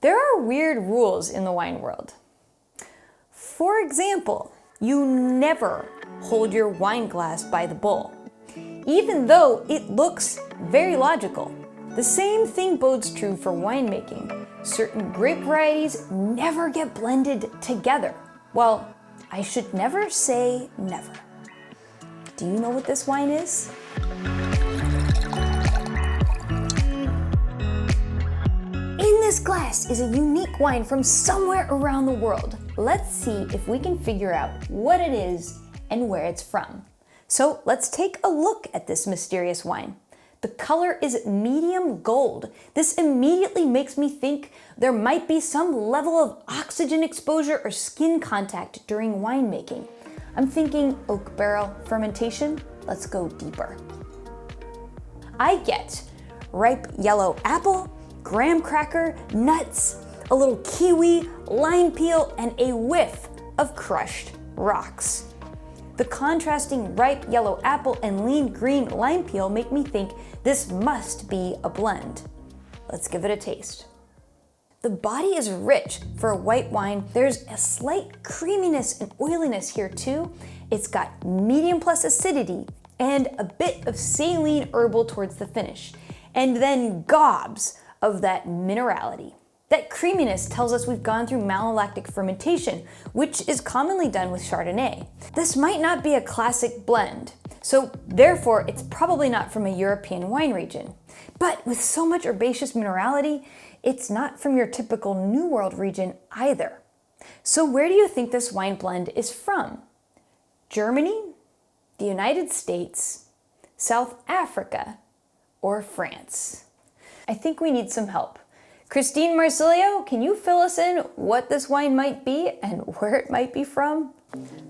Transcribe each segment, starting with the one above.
There are weird rules in the wine world. For example, you never hold your wine glass by the bowl, even though it looks very logical. The same thing bodes true for winemaking. Certain grape varieties never get blended together. Well, I should never say never. Do you know what this wine is? In this glass is a unique wine from somewhere around the world. Let's see if we can figure out what it is and where it's from. So let's take a look at this mysterious wine. The color is medium gold. This immediately makes me think there might be some level of oxygen exposure or skin contact during winemaking. I'm thinking oak barrel fermentation. Let's go deeper. I get ripe yellow apple, graham cracker, nuts, a little kiwi, lime peel, and a whiff of crushed rocks. The contrasting ripe yellow apple and lean green lime peel make me think this must be a blend. Let's give it a taste. The body is rich for a white wine. There's a slight creaminess and oiliness here too. It's got medium plus acidity and a bit of saline herbal towards the finish, and then gobs of that minerality. That creaminess tells us we've gone through malolactic fermentation, which is commonly done with Chardonnay. This might not be a classic blend, so therefore it's probably not from a European wine region. But with so much herbaceous minerality, it's not from your typical New World region either. So where do you think this wine blend is from? Germany, the United States, South Africa, or France? I think we need some help. Christine Marsilio, can you fill us in what this wine might be and where it might be from?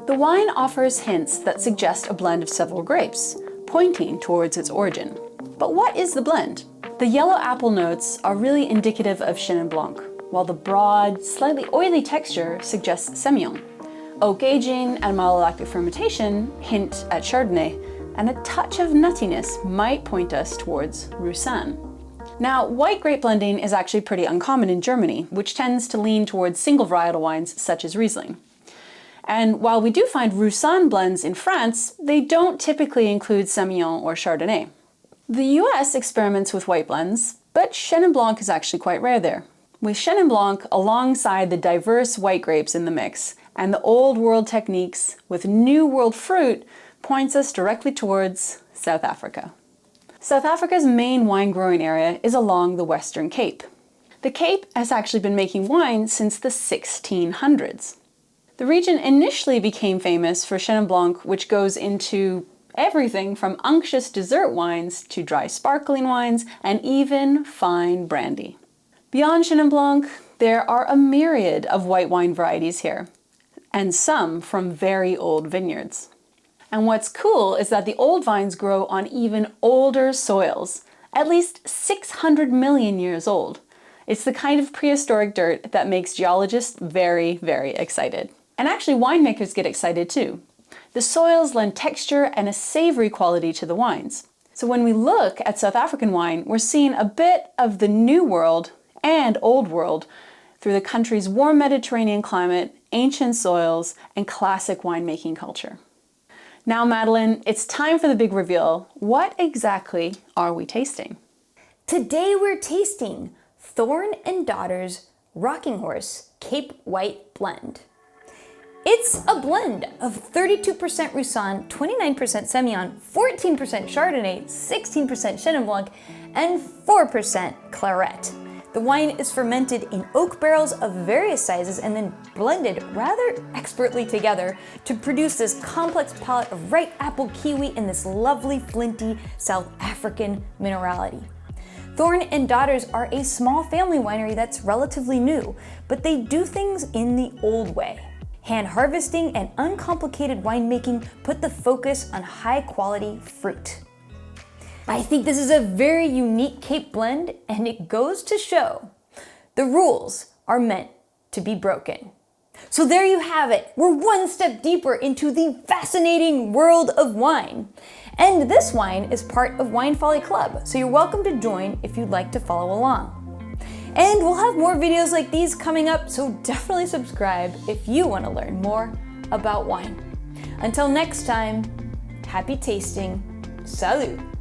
The wine offers hints that suggest a blend of several grapes, pointing towards its origin. But what is the blend? The yellow apple notes are really indicative of Chenin Blanc, while the broad, slightly oily texture suggests Semillon. Oak aging and malolactic fermentation hint at Chardonnay, and a touch of nuttiness might point us towards Roussanne. Now, white grape blending is actually pretty uncommon in Germany, which tends to lean towards single varietal wines such as Riesling. And while we do find Roussanne blends in France, they don't typically include Semillon or Chardonnay. The US experiments with white blends, but Chenin Blanc is actually quite rare there. With Chenin Blanc alongside the diverse white grapes in the mix, and the old world techniques with new world fruit points us directly towards South Africa. South Africa's main wine growing area is along the Western Cape. The Cape has actually been making wine since the 1600s. The region initially became famous for Chenin Blanc, which goes into everything from unctuous dessert wines to dry sparkling wines and even fine brandy. Beyond Chenin Blanc, there are a myriad of white wine varieties here, and some from very old vineyards. And what's cool is that the old vines grow on even older soils, at least 600 million years old. It's the kind of prehistoric dirt that makes geologists very, very excited. And actually winemakers get excited too. The soils lend texture and a savory quality to the wines. So when we look at South African wine, we're seeing a bit of the New World and Old World through the country's warm Mediterranean climate, ancient soils, and classic winemaking culture. Now, Madeline, it's time for the big reveal. What exactly are we tasting? Today we're tasting Thorne and Daughter's Rocking Horse Cape White Blend. It's a blend of 32% Roussanne, 29% Semillon, 14% Chardonnay, 16% Chenin Blanc, and 4% Claret. The wine is fermented in oak barrels of various sizes and then blended rather expertly together to produce this complex palette of ripe apple, kiwi, and this lovely flinty South African minerality. Thorne and Daughters are a small family winery that's relatively new, but they do things in the old way. Hand harvesting and uncomplicated winemaking put the focus on high quality fruit. I think this is a very unique Cape blend, and it goes to show the rules are meant to be broken. So there you have it. We're one step deeper into the fascinating world of wine. And this wine is part of Wine Folly Club, so you're welcome to join if you'd like to follow along. And we'll have more videos like these coming up, so definitely subscribe if you want to learn more about wine. Until next time, happy tasting. Salut!